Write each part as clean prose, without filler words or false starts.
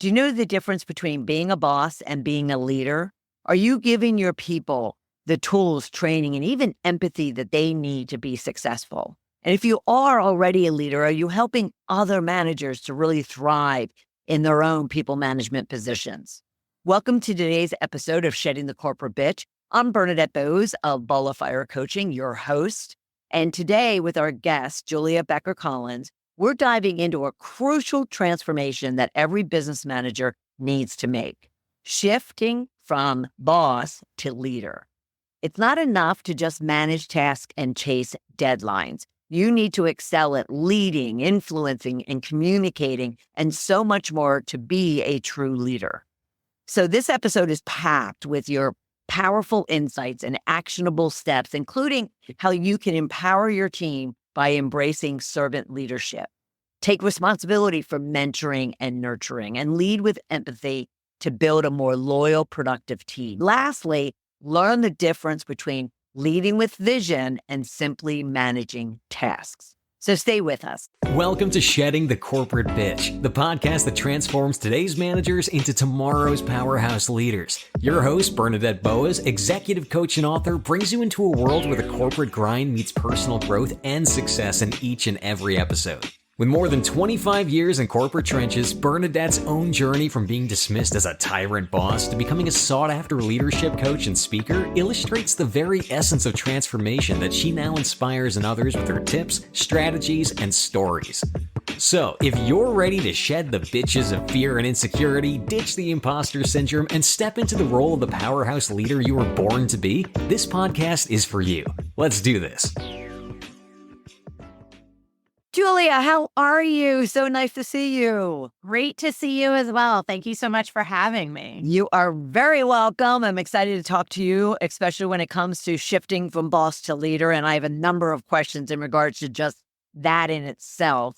Do you know the difference between being a boss and being a leader? Are you giving your people the tools, training, and even empathy that they need to be successful? And if you are already a leader, are you helping other managers to really thrive in their own people management positions? Welcome to today's episode of Shedding the Corporate Bitch. I'm Bernadette Boas of Bola Fire Coaching, your host. And today with our guest, Julia Becker Collins, we're diving into a crucial transformation that every business manager needs to make, shifting from boss to leader. It's not enough to just manage tasks and chase deadlines. You need to excel at leading, influencing, and communicating, and so much more to be a true leader. So this episode is packed with your powerful insights and actionable steps, including how you can empower your team by embracing servant leadership. Take responsibility for mentoring and nurturing, and lead with empathy to build a more loyal, productive team. Lastly, learn the difference between leading with vision and simply managing tasks. So stay with us. Welcome to Shedding the Corporate Bitch, the podcast that transforms today's managers into tomorrow's powerhouse leaders. Your host, Bernadette Boas, executive coach and author, brings you into a world where the corporate grind meets personal growth and success in each and every episode. With more than 25 years in corporate trenches, Bernadette's own journey from being dismissed as a tyrant boss to becoming a sought-after leadership coach and speaker illustrates the very essence of transformation that she now inspires in others with her tips, strategies, and stories. So, if you're ready to shed the bitches of fear and insecurity, ditch the imposter syndrome, and step into the role of the powerhouse leader you were born to be, this podcast is for you. Let's do this. Julia, how are you? So nice to see you. Great to see you as well. Thank you so much for having me. You are very welcome. I'm excited to talk to you, especially when it comes to shifting from boss to leader. And I have a number of questions in regards to just that in itself.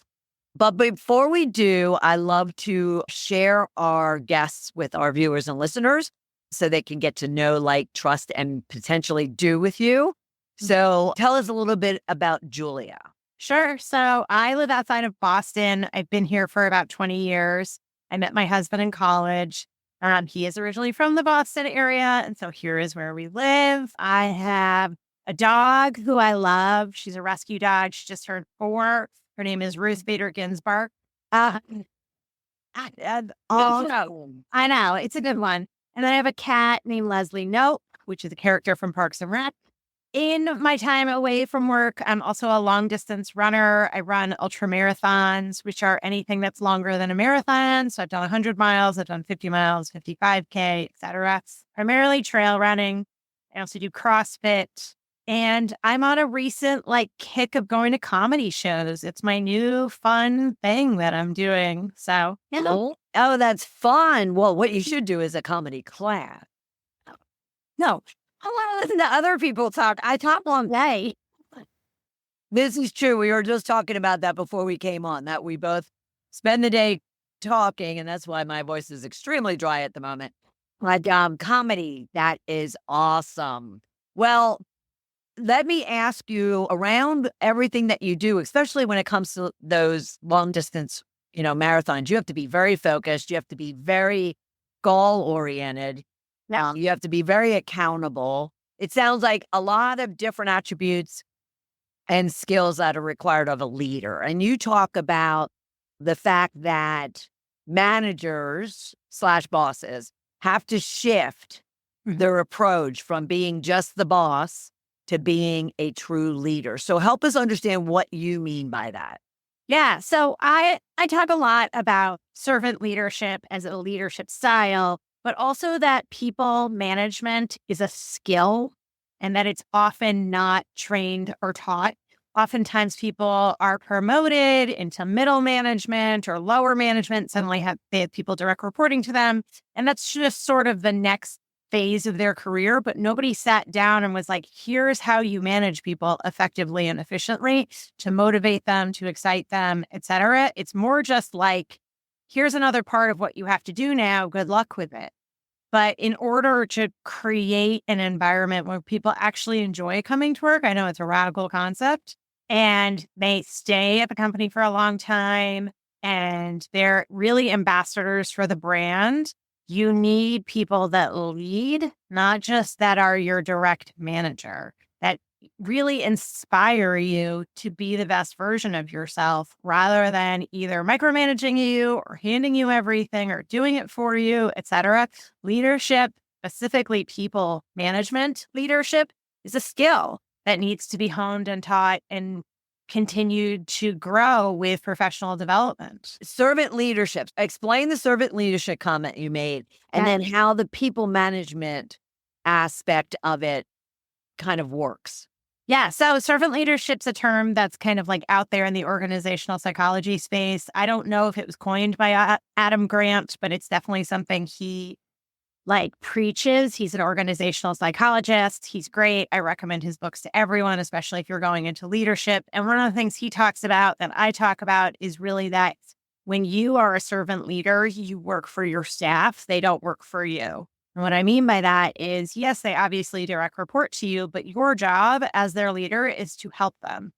But before we do, I love to share our guests with our viewers and listeners so they can get to know, like, trust, and potentially do with you. So tell us a little bit about Julia. Sure. So I live outside of Boston. I've been here for about 20 years. I met my husband in college. He is originally from the Boston area. And so here is where we live. I have a dog who I love. She's a rescue dog. She just turned 4. Her name is Ruth Bader Ginsburg. I know. It's a good one. And then I have a cat named Leslie Nope, which is a character from Parks and Rec. In my time away from work, I'm also a long distance runner. I run ultra marathons, which are anything that's longer than a marathon. So I've done 100 miles, I've done 50 miles, 55K, etc. Primarily trail running. I also do CrossFit. And I'm on a recent kick of going to comedy shows. It's my new fun thing that I'm doing. So, yeah. Oh, that's fun. Well, what you should do is a comedy class. No. I want to listen to other people talk. I talk all day. This is true. We were just talking about that before we came on, that we both spend the day talking, and that's why my voice is extremely dry at the moment. But comedy, that is awesome. Well, let me ask you, around everything that you do, especially when it comes to those long distance, marathons, you have to be very focused. You have to be very goal oriented. Now, you have to be very accountable. It sounds like a lot of different attributes and skills that are required of a leader. And you talk about the fact that managers/bosses have to shift their approach from being just the boss to being a true leader. So help us understand what you mean by that. Yeah. So I talk a lot about servant leadership as a leadership style, but also that people management is a skill and that it's often not trained or taught. Oftentimes people are promoted into middle management or lower management, suddenly they have people direct reporting to them. And that's just sort of the next phase of their career, but nobody sat down and was like, here's how you manage people effectively and efficiently to motivate them, to excite them, et cetera. It's more just like, here's another part of what you have to do now. Good luck with it. But in order to create an environment where people actually enjoy coming to work, I know it's a radical concept, and they stay at the company for a long time and they're really ambassadors for the brand. You need people that lead, not just that are your direct manager, that really inspire you to be the best version of yourself rather than either micromanaging you or handing you everything or doing it for you, etc. Leadership, specifically people management leadership, is a skill that needs to be honed and taught and continued to grow with professional development. Servant leadership. Explain the servant leadership comment you made, and then how the people management aspect of it kind of works. Yeah. So servant leadership's a term that's kind of like out there in the organizational psychology space. I don't know if it was coined by Adam Grant, but it's definitely something he preaches. He's an organizational psychologist. He's great. I recommend his books to everyone, especially if you're going into leadership. And one of the things he talks about that I talk about is really that when you are a servant leader, you work for your staff. They don't work for you. And what I mean by that is, yes, they obviously direct report to you, but your job as their leader is to help them,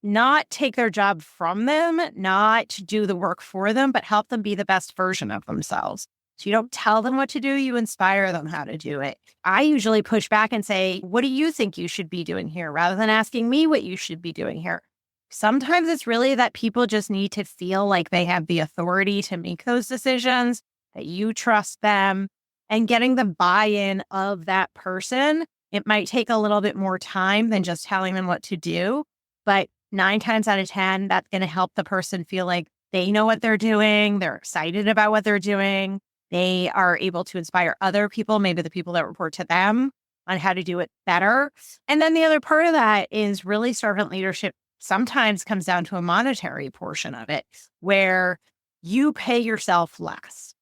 not take their job from them, not to do the work for them, but help them be the best version of themselves. So you don't tell them what to do, you inspire them how to do it. I usually push back and say, what do you think you should be doing here? Rather than asking me what you should be doing here. Sometimes it's really that people just need to feel like they have the authority to make those decisions, that you trust them, and getting the buy-in of that person. It might take a little bit more time than just telling them what to do, but 9 times out of 10, that's going to help the person feel like they know what they're doing. They're excited about what they're doing. They are able to inspire other people, maybe the people that report to them, on how to do it better. And then the other part of that is really servant leadership sometimes comes down to a monetary portion of it, where you pay yourself less.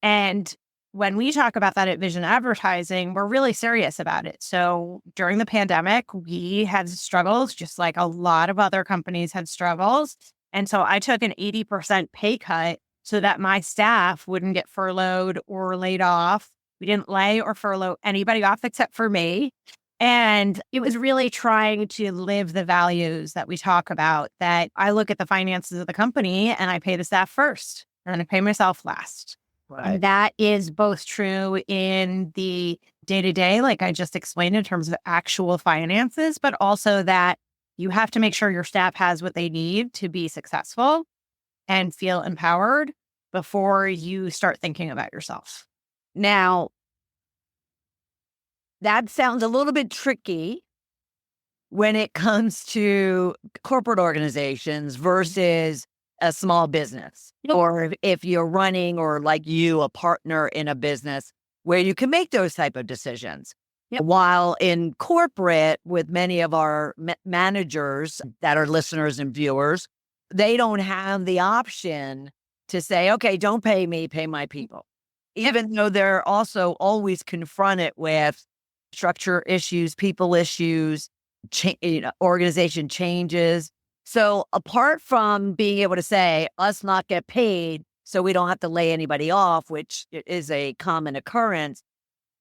And when we talk about that at Vision Advertising, we're really serious about it. So during the pandemic, we had struggles, just like a lot of other companies had struggles. And so I took an 80% pay cut so that my staff wouldn't get furloughed or laid off. We didn't lay or furlough anybody off except for me. And it was really trying to live the values that we talk about, that I look at the finances of the company and I pay the staff first and I pay myself last. Right. And that is both true in the day-to-day, like I just explained, in terms of actual finances, but also that you have to make sure your staff has what they need to be successful and feel empowered before you start thinking about yourself. Now, that sounds a little bit tricky when it comes to corporate organizations versus a small business. Yep. Or if you're running, or like you, a partner in a business where you can make those type of decisions. Yep. While in corporate, with many of our managers that are listeners and viewers, they don't have the option to say, okay, don't pay me, pay my people. Even though they're also always confronted with structure issues, people issues, organization changes. So apart from being able to say, us not get paid so we don't have to lay anybody off, which is a common occurrence,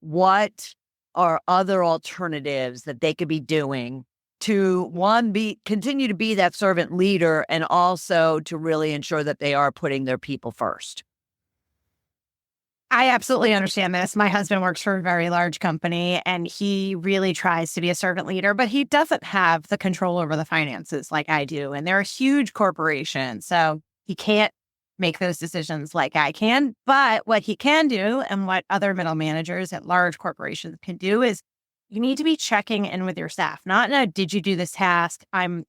what are other alternatives that they could be doing to, one, continue to be that servant leader, and also to really ensure that they are putting their people first? I absolutely understand this. My husband works for a very large company and he really tries to be a servant leader, but he doesn't have the control over the finances like I do. And they're a huge corporation, so he can't make those decisions like I can. But what he can do, and what other middle managers at large corporations can do, is you need to be checking in with your staff. Not in a, did you do this task? I'm,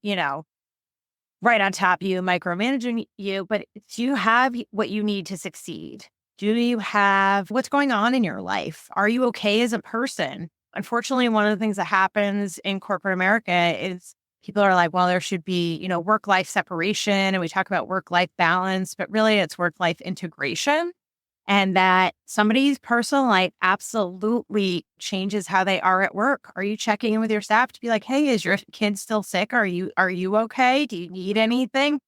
right on top of you, micromanaging you, but do you have what you need to succeed? Do you have what's going on in your life? Are you okay as a person? Unfortunately, one of the things that happens in corporate America is people are like, well, there should be, work-life separation. And we talk about work-life balance, but really it's work-life integration. And that somebody's personal life absolutely changes how they are at work. Are you checking in with your staff to be like, hey, is your kid still sick? Are you okay? Do you need anything?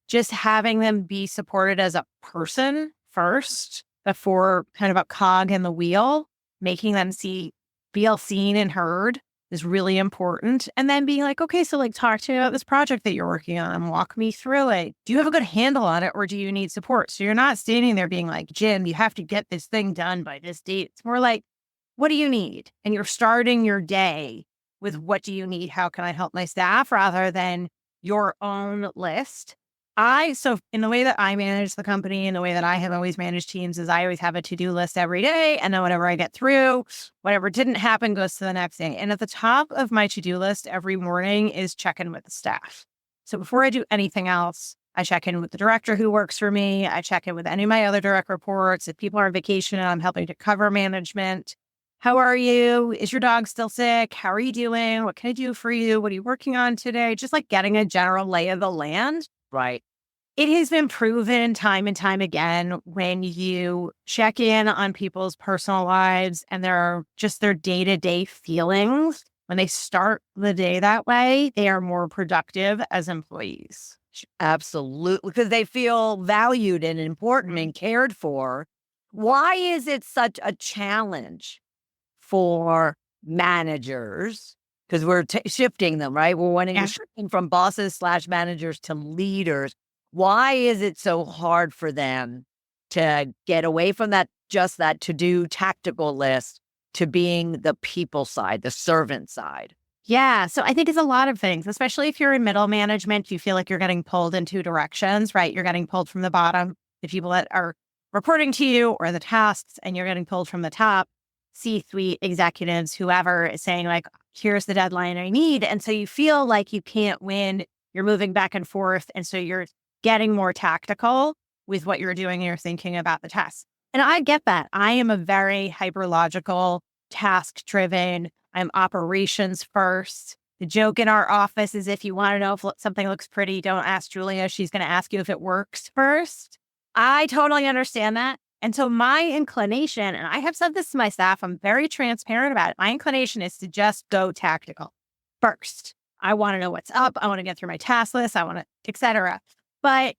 Just having them be supported as a person first before kind of a cog in the wheel, making them feel seen and heard, is really important. And then being like, okay, so like talk to me about this project that you're working on, walk me through it. Do you have a good handle on it or do you need support? So you're not standing there being like, Jim, you have to get this thing done by this date. It's more like, what do you need? And you're starting your day with what do you need? How can I help my staff rather than your own list. So in the way that I manage the company and the way that I have always managed teams is I always have a to-do list every day. And then whatever I get through, whatever didn't happen goes to the next day. And at the top of my to-do list every morning is check in with the staff. So before I do anything else, I check in with the director who works for me. I check in with any of my other direct reports. If people are on vacation and I'm helping to cover management, how are you? Is your dog still sick? How are you doing? What can I do for you? What are you working on today? Just like getting a general lay of the land. Right. It has been proven time and time again when you check in on people's personal lives and their day-to-day feelings, when they start the day that way, they are more productive as employees. Absolutely. Because they feel valued and important and cared for. Why is it such a challenge for managers? Because we're shifting them, right? We're wanting to shifting from bosses/managers to leaders. Why is it so hard for them to get away from that to-do tactical list to being the people side, the servant side? Yeah. So I think it's a lot of things, especially if you're in middle management, you feel like you're getting pulled in two directions, right? You're getting pulled from the bottom, the people that are reporting to you or the tasks, and you're getting pulled from the top, C-suite executives, whoever is saying like, here's the deadline I need. And so you feel like you can't win. You're moving back and forth. And so you're getting more tactical with what you're doing and you're thinking about the task. And I get that. I am a very hyperlogical, task-driven. I'm operations first. The joke in our office is if you want to know if something looks pretty, don't ask Julia. She's going to ask you if it works first. I totally understand that. And so my inclination, and I have said this to my staff, I'm very transparent about it. My inclination is to just go tactical first. I want to know what's up. I want to get through my task list. I want to, et cetera. But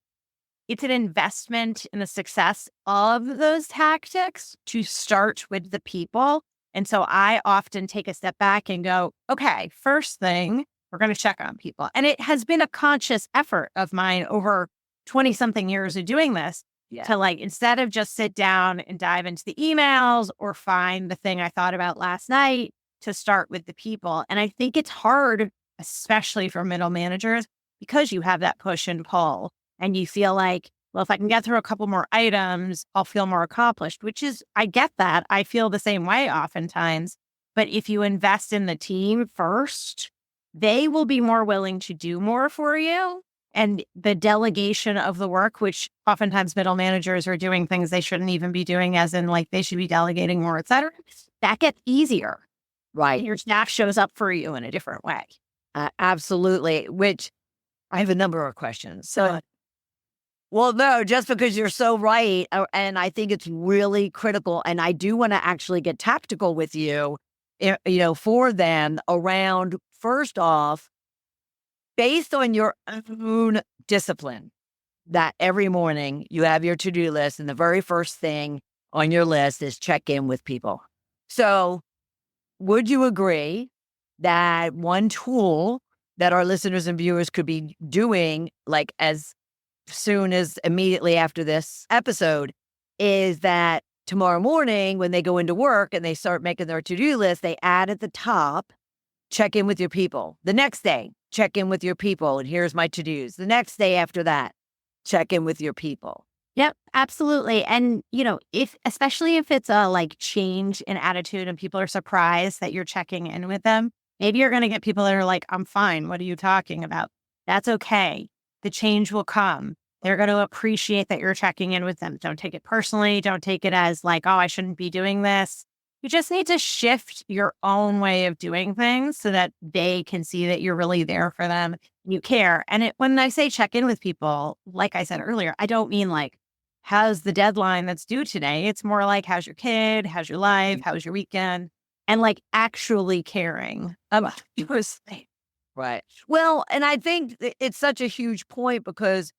it's an investment in the success of those tactics to start with the people. And so I often take a step back and go, okay, first thing, we're going to check on people. And it has been a conscious effort of mine over 20 something years of doing this to like, instead of just sit down and dive into the emails or find the thing I thought about last night, to start with the people. And I think it's hard, especially for middle managers, because you have that push and pull and you feel like, well, if I can get through a couple more items, I'll feel more accomplished, which is, I get that. I feel the same way oftentimes. But if you invest in the team first, they will be more willing to do more for you. And the delegation of the work, which oftentimes middle managers are doing things they shouldn't even be doing, as in like they should be delegating more, et cetera, that gets easier. Right. And your staff shows up for you in a different way. Absolutely. Which I have a number of questions. So, well, no, just because you're so right. And I think it's really critical. And I do want to actually get tactical with you, for them around, first off, based on your own discipline, that every morning you have your to-do list and the very first thing on your list is check in with people. So would you agree that one tool that our listeners and viewers could be doing, like as soon as immediately after this episode, is that tomorrow morning when they go into work and they start making their to-do list, they add at the top, check in with your people. The next day, check in with your people. And here's my to-dos. The next day after that, check in with your people. Yep, absolutely. And, especially if it's a like change in attitude and people are surprised that you're checking in with them, maybe you're going to get people that are like, I'm fine. What are you talking about? That's okay. The change will come. They're going to appreciate that you're checking in with them. Don't take it personally. Don't take it as like, oh, I shouldn't be doing this. You just need to shift your own way of doing things so that they can see that you're really there for them. You care. And when I say check in with people, like I said earlier, I don't mean like, how's the deadline that's due today? It's more like, how's your kid? How's your life? How's your weekend? And like actually caring about your thing. Right. Well, and I think it's such a huge point because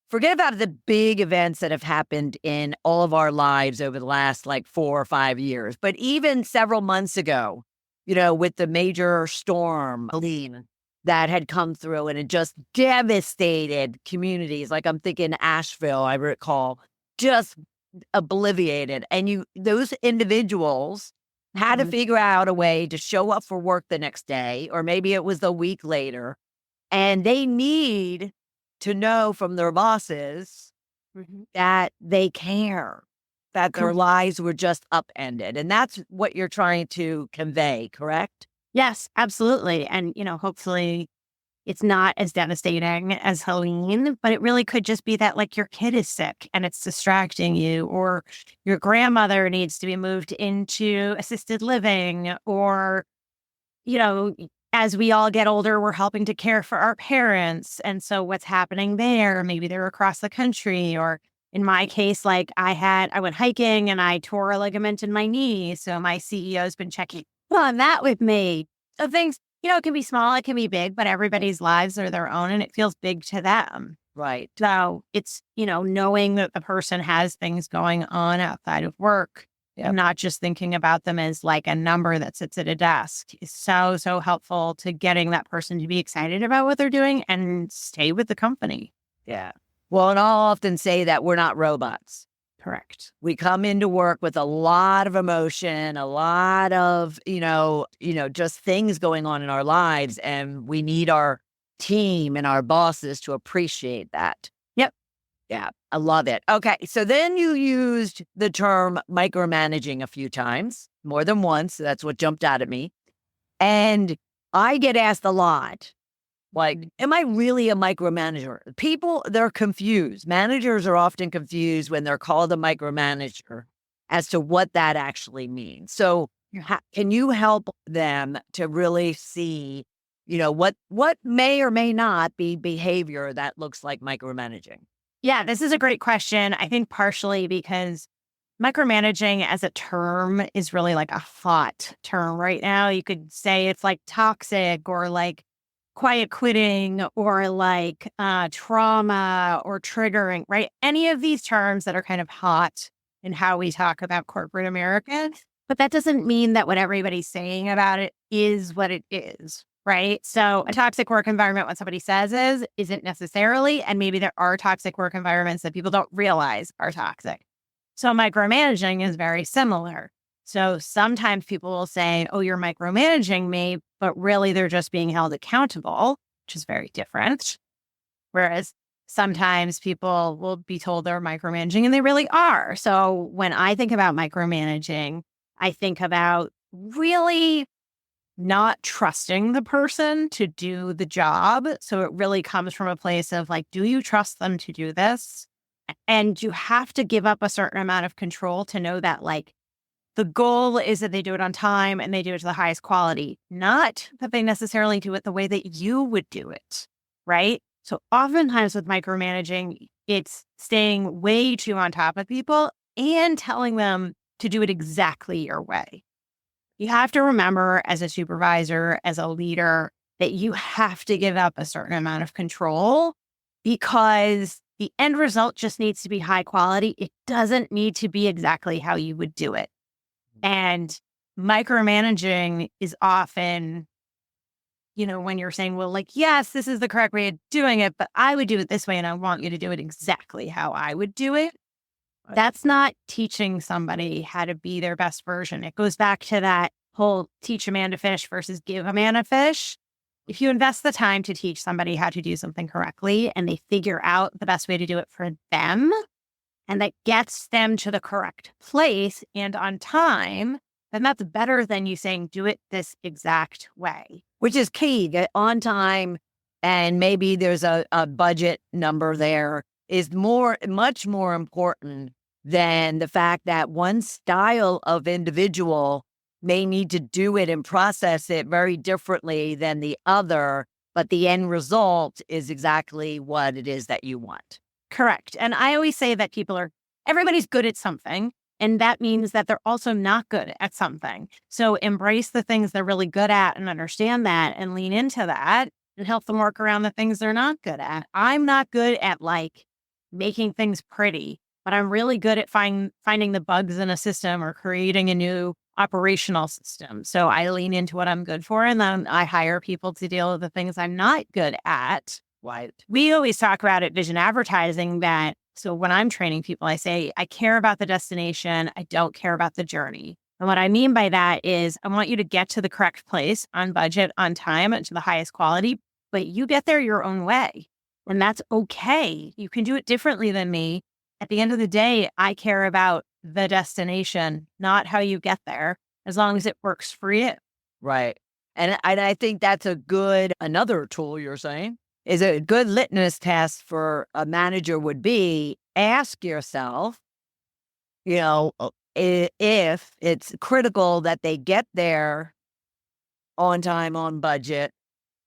forget about the big events that have happened in all of our lives over the last like 4 or 5 years. But even several months ago, with the major storm, Helene, that had come through and it just devastated communities. Like I'm thinking Asheville, I recall, just obliviated. And those individuals had to figure out a way to show up for work the next day, or maybe it was a week later. And they need to know from their bosses that they care, that their lives were just upended. And that's what you're trying to convey, correct? Yes, absolutely. And, hopefully it's not as devastating as Helene, but it really could just be that like your kid is sick and it's distracting you, or your grandmother needs to be moved into assisted living, or, as we all get older, we're helping to care for our parents. And so what's happening there, maybe they're across the country, or in my case, like I went hiking and I tore a ligament in my knee. So my CEO's been checking on that with me. So things, it can be small, it can be big, but everybody's lives are their own and it feels big to them. Right. So it's, knowing that the person has things going on outside of work and not just thinking about them as like a number that sits at a desk is so, so helpful to getting that person to be excited about what they're doing and stay with the company. Yeah. Well, and I'll often say that we're not robots. Correct. We come into work with a lot of emotion, a lot of, just things going on in our lives. And we need our team and our bosses to appreciate that. Yep. Yeah, I love it. Okay. So then you used the term micromanaging a few times, more than once. That's what jumped out at me. And I get asked a lot, like, am I really a micromanager? People, they're confused. Managers are often confused when they're called a micromanager as to what that actually means. So can you help them to really see, what may or may not be behavior that looks like micromanaging? Yeah, this is a great question. I think partially because micromanaging as a term is really like a hot term right now. You could say it's like toxic, or like quiet quitting, or like trauma, or triggering, right? Any of these terms that are kind of hot in how we talk about corporate America. But that doesn't mean that what everybody's saying about it is what it is, right? So a toxic work environment, what somebody says isn't necessarily, and maybe there are toxic work environments that people don't realize are toxic. So micromanaging is very similar. So sometimes people will say, oh, you're micromanaging me, but really they're just being held accountable, which is very different. Whereas sometimes people will be told they're micromanaging and they really are. So when I think about micromanaging, I think about really not trusting the person to do the job. So it really comes from a place of like, do you trust them to do this? And you have to give up a certain amount of control to know that like the goal is that they do it on time and they do it to the highest quality, not that they necessarily do it the way that you would do it, right? So oftentimes with micromanaging, it's staying way too on top of people and telling them to do it exactly your way. You have to remember as a supervisor, as a leader, that you have to give up a certain amount of control because the end result just needs to be high quality. It doesn't need to be exactly how you would do it. And micromanaging is often, when you're saying, well, like, yes, this is the correct way of doing it, but I would do it this way and I want you to do it exactly how I would do it. Right. That's not teaching somebody how to be their best version. It goes back to that whole teach a man to fish versus give a man a fish. If you invest the time to teach somebody how to do something correctly and they figure out the best way to do it for them, and that gets them to the correct place and on time, then that's better than you saying, do it this exact way. Which is key, that on time, and maybe there's a budget number there, is much more important than the fact that one style of individual may need to do it and process it very differently than the other, but the end result is exactly what it is that you want. Correct. And I always say that everybody's good at something, and that means that they're also not good at something. So embrace the things they're really good at and understand that and lean into that and help them work around the things they're not good at. I'm not good at like making things pretty, but I'm really good at finding the bugs in a system or creating a new operational system. So I lean into what I'm good for, and then I hire people to deal with the things I'm not good at. Right. We always talk about at Vision Advertising that, so when I'm training people, I say, I care about the destination. I don't care about the journey. And what I mean by that is I want you to get to the correct place on budget, on time, and to the highest quality, but you get there your own way. And that's okay. You can do it differently than me. At the end of the day, I care about the destination, not how you get there, as long as it works for you. Right. And I think that's another tool you're saying is a good litmus test for a manager would be ask yourself, if it's critical that they get there on time, on budget,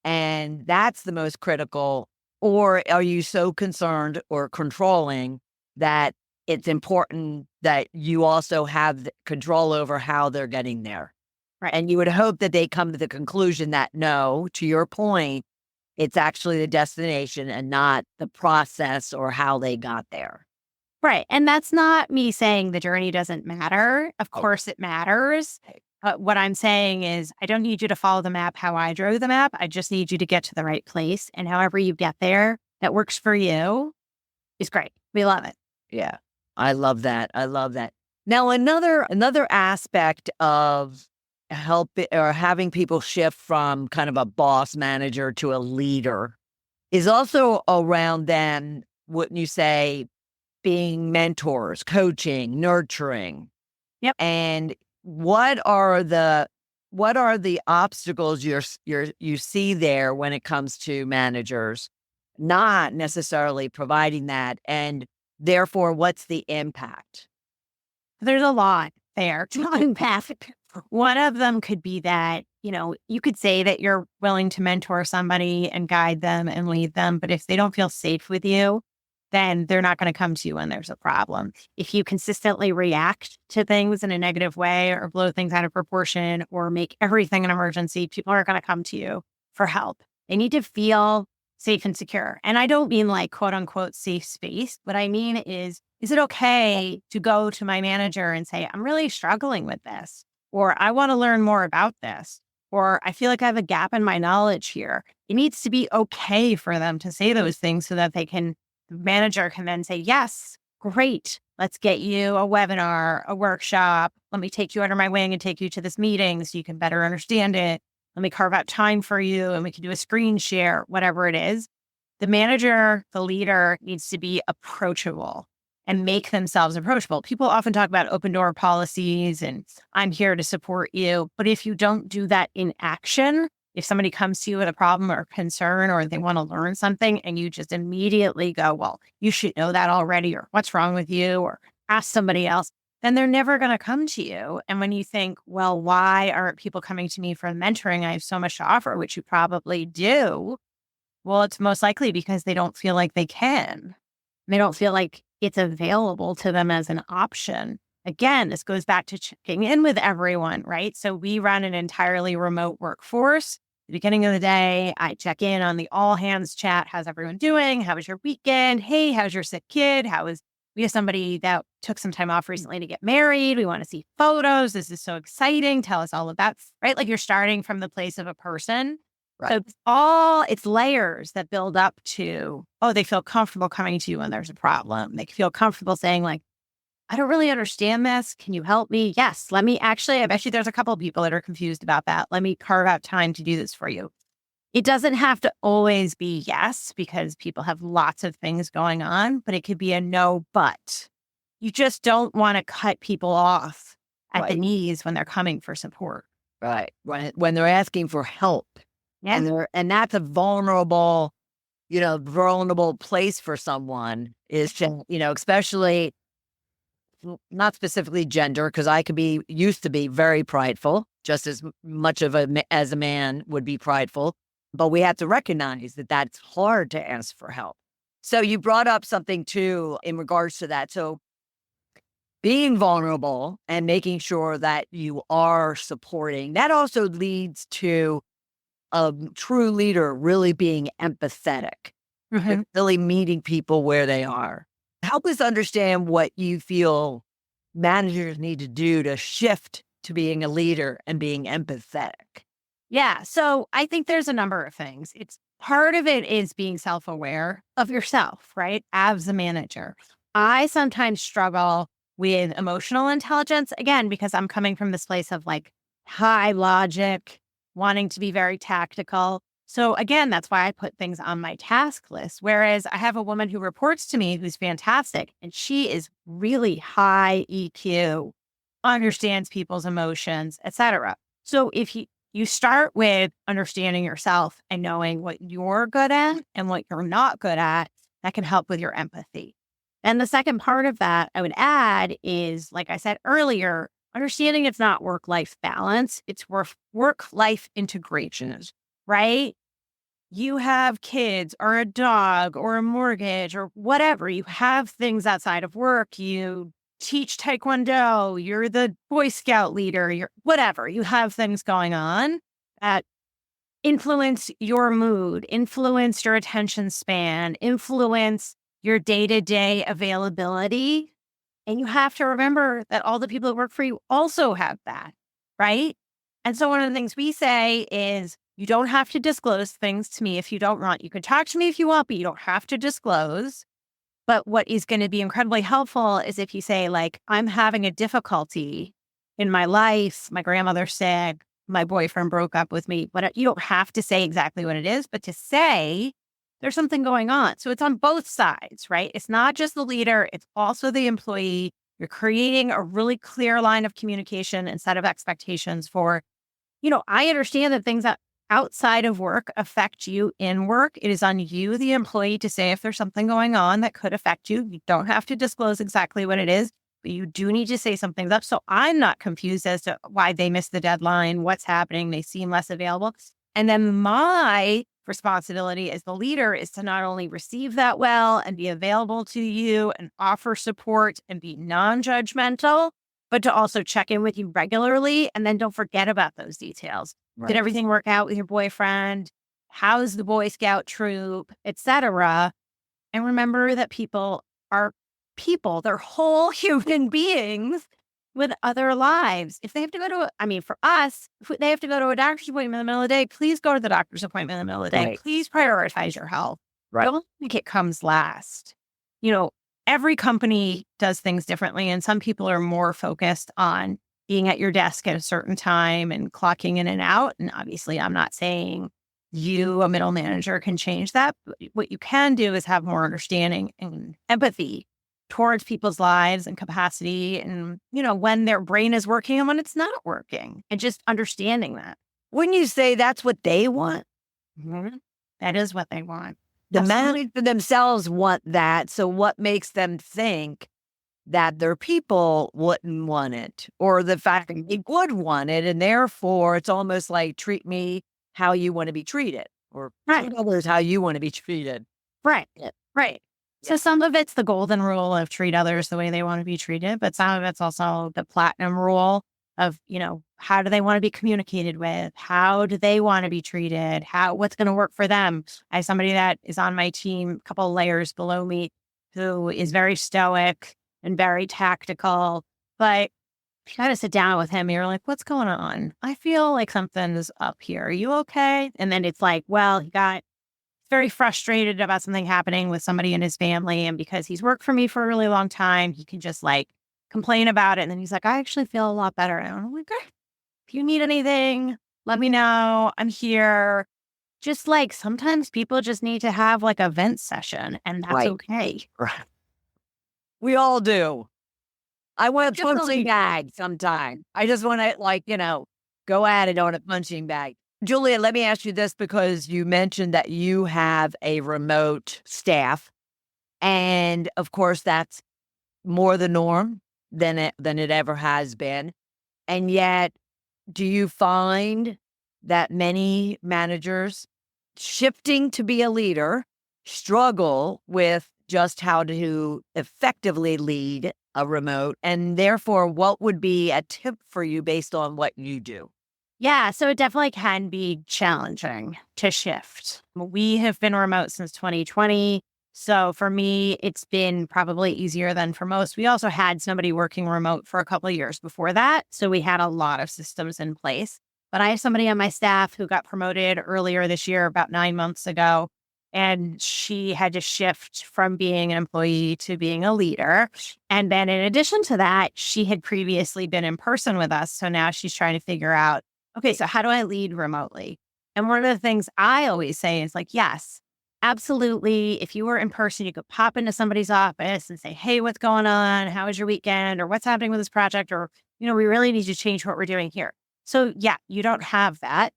and that's the most critical, or are you so concerned or controlling that it's important that you also have the control over how they're getting there? Right. And you would hope that they come to the conclusion that no, to your point, it's actually the destination and not the process or how they got there. Right. And that's not me saying the journey doesn't matter. Of Oh. course it matters. But what I'm saying is I don't need you to follow the map how I drew the map. I just need you to get to the right place. And however you get there that works for you is great. We love it. Yeah. I love that. I love that. Now, another aspect of help or having people shift from kind of a boss manager to a leader is also around then, wouldn't you say, being mentors, coaching, nurturing. Yep. And what are the obstacles you see there when it comes to managers not necessarily providing that, and therefore what's the impact? There's a lot there to unpack. One of them could be that, you could say that you're willing to mentor somebody and guide them and lead them, but if they don't feel safe with you, then they're not going to come to you when there's a problem. If you consistently react to things in a negative way or blow things out of proportion or make everything an emergency, people aren't going to come to you for help. They need to feel safe and secure. And I don't mean like quote unquote safe space. What I mean is it okay to go to my manager and say, I'm really struggling with this, or I want to learn more about this, or I feel like I have a gap in my knowledge here. It needs to be okay for them to say those things so that the manager can then say, yes, great. Let's get you a webinar, a workshop. Let me take you under my wing and take you to this meeting so you can better understand it. Let me carve out time for you and we can do a screen share, whatever it is. The manager, the leader needs to be approachable and make themselves approachable. People often talk about open door policies and I'm here to support you. But if you don't do that in action, if somebody comes to you with a problem or concern or they want to learn something and you just immediately go, well, you should know that already, or what's wrong with you, or ask somebody else, then they're never going to come to you. And when you think, well, why aren't people coming to me for mentoring? I have so much to offer, which you probably do. Well, it's most likely because they don't feel like they can. They don't feel like it's available to them as an option. Again, this goes back to checking in with everyone, right? So we run an entirely remote workforce. At the beginning of the day, I check in on the all hands chat. How's everyone doing? How was your weekend? Hey, how's your sick kid? We have somebody that took some time off recently to get married. We want to see photos. This is so exciting. Tell us all about, right? Like you're starting from the place of a person. Right. So it's layers that build up to, they feel comfortable coming to you when there's a problem. They feel comfortable saying like, I don't really understand this. Can you help me? Yes. I bet you there's a couple of people that are confused about that. Let me carve out time to do this for you. It doesn't have to always be yes, because people have lots of things going on, but it could be a no, but. You just don't want to cut people off at the knees when they're coming for support. Right. When they're asking for help. Yeah. And that's a vulnerable place for someone is to, especially not specifically gender, because I used to be very prideful, just as much as a man would be prideful. But we have to recognize that that's hard to ask for help. So you brought up something too in regards to that. So being vulnerable and making sure that you are supporting, that also leads to a true leader really being empathetic, really meeting people where they are. Help us understand what you feel managers need to do to shift to being a leader and being empathetic? Yeah. So I think there's a number of things. It's part of it is being self-aware of yourself, right? As a manager. I sometimes struggle with emotional intelligence, again, because I'm coming from this place of like high logic, wanting to be very tactical. So again, that's why I put things on my task list. Whereas I have a woman who reports to me who's fantastic, and she is really high EQ, understands people's emotions, etc. So if you start with understanding yourself and knowing what you're good at and what you're not good at, that can help with your empathy. And the second part of that I would add is, like I said earlier, understanding it's not work-life balance, it's work-life integration, right? You have kids or a dog or a mortgage or whatever. You have things outside of work. You teach Taekwondo. You're the Boy Scout leader. You're whatever. You have things going on that influence your mood, influence your attention span, influence your day-to-day availability. And you have to remember that all the people that work for you also have that, right? And so one of the things we say is you don't have to disclose things to me if you don't want. You can talk to me if you want, but you don't have to disclose. But what is going to be incredibly helpful is if you say, like, I'm having a difficulty in my life, my grandmother's sick, my boyfriend broke up with me. But you don't have to say exactly what it is, but to say there's something going on. So it's on both sides, right? It's not just the leader, it's also the employee. You're creating a really clear line of communication and set of expectations for, I understand that things that outside of work affect you in work. It is on you, the employee, to say if there's something going on that could affect you. You don't have to disclose exactly what it is, but you do need to say something's up. So I'm not confused as to why they missed the deadline, what's happening, they seem less available. And then my responsibility as the leader is to not only receive that well and be available to you and offer support and be non-judgmental, but to also check in with you regularly. And then don't forget about those details. Right. Did everything work out with your boyfriend? How's the Boy Scout troop, etc.? And remember that people are people. They're whole human beings with other lives. If they have to go to, for us, if they have to go to a doctor's appointment in the middle of the day, please go to the doctor's appointment in the middle of the day. Right. Please prioritize your health. Right. Don't think it comes last. Every company does things differently, and some people are more focused on being at your desk at a certain time and clocking in and out. And obviously, I'm not saying you, a middle manager, can change that. But what you can do is have more understanding and empathy towards people's lives and capacity and, when their brain is working and when it's not working, and just understanding that. Wouldn't you say that's what they want? Mm-hmm. That is what they want. The manager themselves want that. So what makes them think that their people wouldn't want it, or the fact that they would want it, and therefore it's almost like treat me how you want to be treated, or treat others how you want to be treated. Right. Yeah. Right. So some of it's the golden rule of treat others the way they want to be treated, but some of it's also the platinum rule of, how do they want to be communicated with? How do they want to be treated? What's going to work for them? I have somebody that is on my team, a couple of layers below me, who is very stoic and very tactical, but you got to sit down with him. You're like, what's going on? I feel like something's up here. Are you okay? And then it's like, well, he got very frustrated about something happening with somebody in his family. And because he's worked for me for a really long time, he can just complain about it. And then he's like, I actually feel a lot better. And I'm like, okay, if you need anything, let me know. I'm here. Just sometimes people just need to have a vent session, and that's okay. Right. We all do. I want a punching bag sometime. I just want to go at it on a punching bag. Julia, let me ask you this, because you mentioned that you have a remote staff. And of course, that's more the norm than it ever has been. And yet, do you find that many managers shifting to be a leader struggle with just how to effectively lead a remote? And therefore, what would be a tip for you based on what you do? Yeah, so it definitely can be challenging to shift. We have been remote since 2020. So for me, it's been probably easier than for most. We also had somebody working remote for a couple of years before that. So we had a lot of systems in place. But I have somebody on my staff who got promoted earlier this year, about 9 months ago. And she had to shift from being an employee to being a leader. And then in addition to that, she had previously been in person with us. So now she's trying to figure out, okay, so how do I lead remotely? And one of the things I always say is like, yes, absolutely. If you were in person, you could pop into somebody's office and say, hey, what's going on? How was your weekend? Or what's happening with this project? Or, we really need to change what we're doing here. So yeah, you don't have that.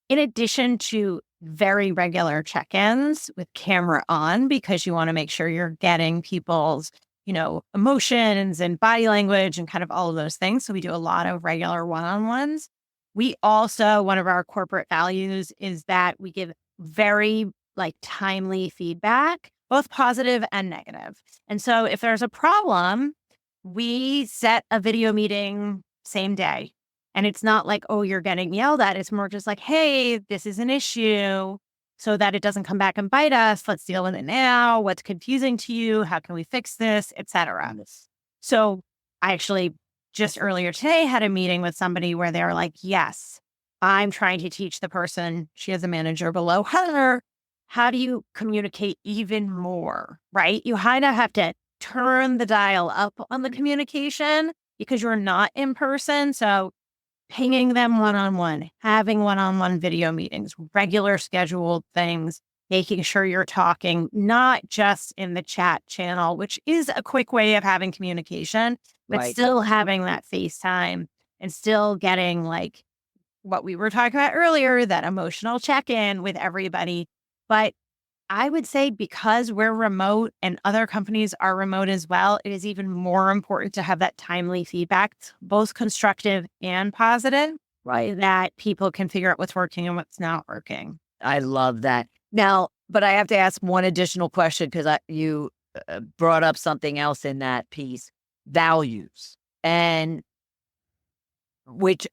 In addition to very regular check-ins with camera on, because you want to make sure you're getting people's, emotions and body language and kind of all of those things. So we do a lot of regular one-on-ones. We also, one of our corporate values is that we give very timely feedback, both positive and negative. And so if there's a problem, we set a video meeting same day. And it's not like, oh, you're getting yelled at. It's more just like, hey, this is an issue, so that it doesn't come back and bite us. Let's deal with it now. What's confusing to you? How can we fix this, et cetera? So I actually just earlier today had a meeting with somebody where they're like, yes, I'm trying to teach the person, she has a manager below her, how do you communicate even more, right? You kind of have to turn the dial up on the communication because you're not in person. So pinging them one-on-one, having one-on-one video meetings, regular scheduled things, making sure you're talking, not just in the chat channel, which is a quick way of having communication, but still having that FaceTime and still getting what we were talking about earlier, that emotional check-in with everybody. But I would say because we're remote and other companies are remote as well, it is even more important to have that timely feedback, both constructive and positive, right? That people can figure out what's working and what's not working. I love that. Now, but I have to ask one additional question because you brought up something else in that piece, values, and which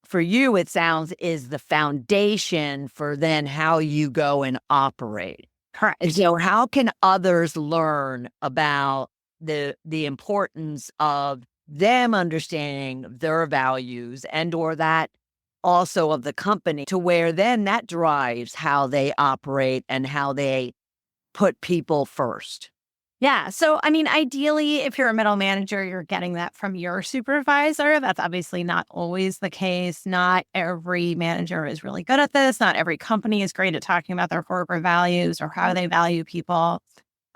for you, it sounds is the foundation for then how you go and operate. Correct. So how can others learn about the importance of them understanding their values and or that also of the company to where then that drives how they operate and how they put people first? Yeah. So, ideally, if you're a middle manager, you're getting that from your supervisor. That's obviously not always the case. Not every manager is really good at this. Not every company is great at talking about their corporate values or how they value people.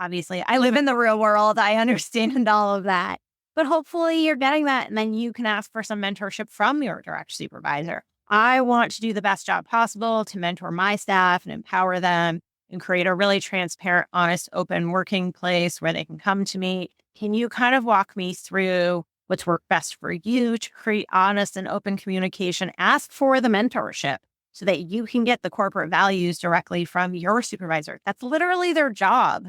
Obviously, I live in the real world. I understand all of that. But hopefully you're getting that. And then you can ask for some mentorship from your direct supervisor. I want to do the best job possible to mentor my staff and empower them and create a really transparent, honest, open working place where they can come to me. Can you kind of walk me through what's worked best for you to create honest and open communication? Ask for the mentorship so that you can get the corporate values directly from your supervisor. That's literally their job,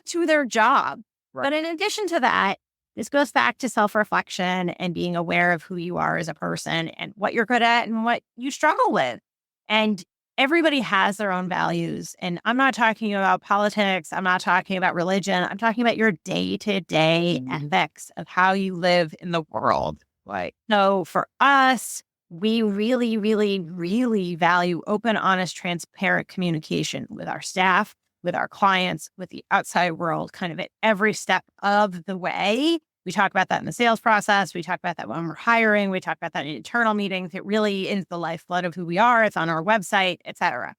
to their job. Right. But in addition to that, this goes back to self-reflection and being aware of who you are as a person and what you're good at and what you struggle with. And everybody has their own values. And I'm not talking about politics. I'm not talking about religion. I'm talking about your day-to-day ethics of how you live in the world. Right. So for us, we really, really, really value open, honest, transparent communication with our staff, with our clients, with the outside world, kind of at every step of the way. We talk about that in the sales process. We talk about that when we're hiring. We talk about that in internal meetings. It really is the lifeblood of who we are. It's on our website, et cetera.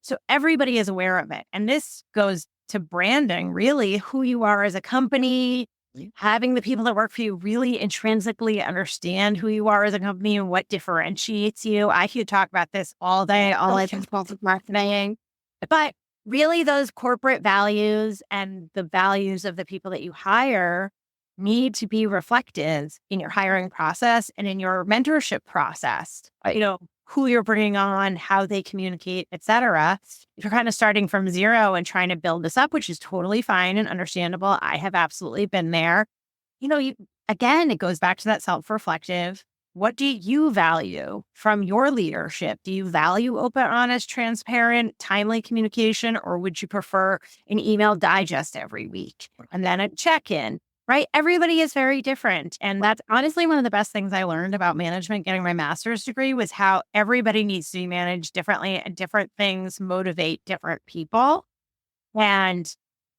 So everybody is aware of it. And this goes to branding, really, who you are as a company, having the people that work for you really intrinsically understand who you are as a company and what differentiates you. I could talk about this all day, all I think about marketing. But really, those corporate values and the values of the people that you hire need to be reflected in your hiring process and in your mentorship process. Who you're bringing on, how they communicate, et cetera. If you're kind of starting from zero and trying to build this up, which is totally fine and understandable, I have absolutely been there. Again, it goes back to that self-reflective. What do you value from your leadership? Do you value open, honest, transparent, timely communication, or would you prefer an email digest every week and then a check-in, right? Everybody is very different. And that's honestly one of the best things I learned about management, getting my master's degree, was how everybody needs to be managed differently and different things motivate different people. And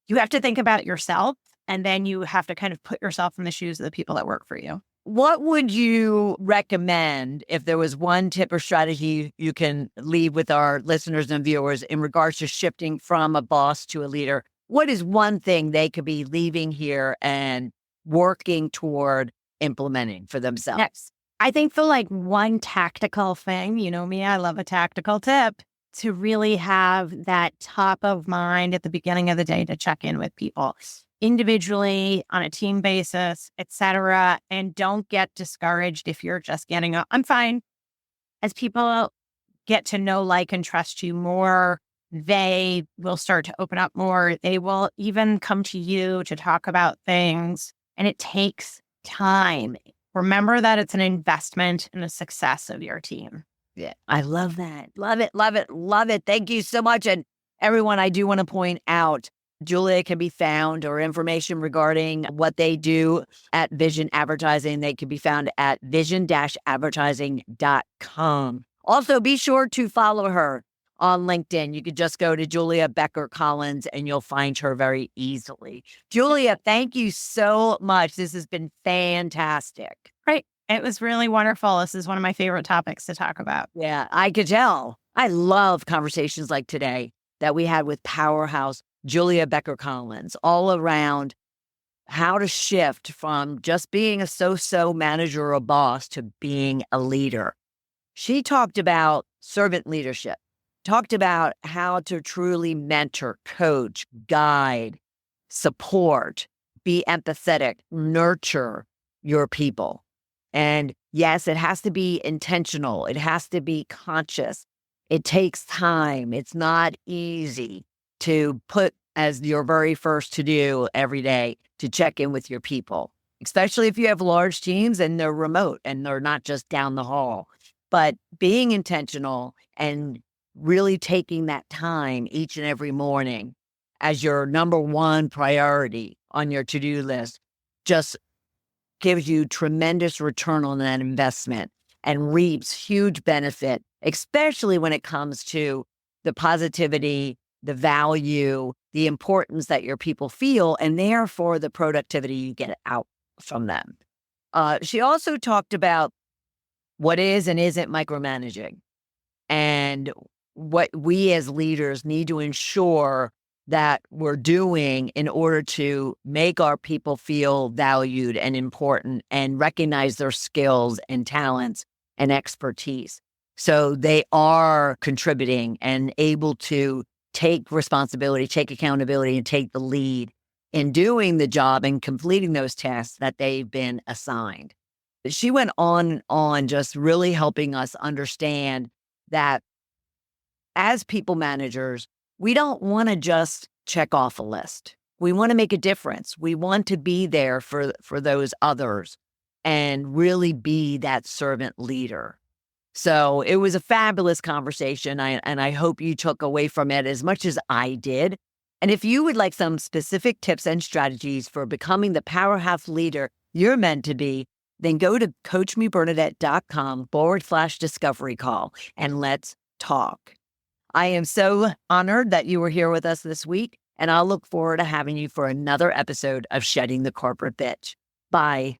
you have to think about yourself, and then you have to kind of put yourself in the shoes of the people that work for you. What would you recommend if there was one tip or strategy you can leave with our listeners and viewers in regards to shifting from a boss to a leader? What is one thing they could be leaving here and working toward implementing for themselves? Next, I think the one tactical thing, you know me, I love a tactical tip, to really have that top of mind at the beginning of the day to check in with people individually, on a team basis, etc. And don't get discouraged if you're just getting up. I'm fine. As people get to know, like, and trust you more, they will start to open up more. They will even come to you to talk about things. And it takes time. Remember that it's an investment in the success of your team. Yeah, I love that. Love it, love it, love it. Thank you so much. And everyone, I do want to point out, Julia can be found, or information regarding what they do at Vision Advertising. They can be found at vision-advertising.com. Also, be sure to follow her on LinkedIn. You could just go to Julia Becker Collins and you'll find her very easily. Julia, thank you so much. This has been fantastic. Right. It was really wonderful. This is one of my favorite topics to talk about. Yeah, I could tell. I love conversations like today that we had with powerhouse Julia Becker Collins, all around how to shift from just being a so-so manager or a boss to being a leader. She talked about servant leadership, talked about how to truly mentor, coach, guide, support, be empathetic, nurture your people. And yes, it has to be intentional. It has to be conscious. It takes time. It's not easy to put as your very first to do every day to check in with your people, especially if you have large teams and they're remote and they're not just down the hall. But being intentional and really taking that time each and every morning as your number one priority on your to-do list just gives you tremendous return on that investment and reaps huge benefit, especially when it comes to the positivity, the value, the importance that your people feel, and therefore the productivity you get out from them. She also talked about what is and isn't micromanaging, and what we as leaders need to ensure that we're doing in order to make our people feel valued and important and recognize their skills and talents and expertise. So they are contributing and able to take responsibility, take accountability, and take the lead in doing the job and completing those tasks that they've been assigned. She went on and on, just really helping us understand that as people managers, we don't want to just check off a list. We want to make a difference. We want to be there for those others and really be that servant leader. So it was a fabulous conversation, and I hope you took away from it as much as I did. And if you would like some specific tips and strategies for becoming the powerhouse leader you're meant to be, then go to coachmebernadette.com/discovery call and let's talk. I am so honored that you were here with us this week, and I'll look forward to having you for another episode of Shedding the Corporate Bitch. Bye.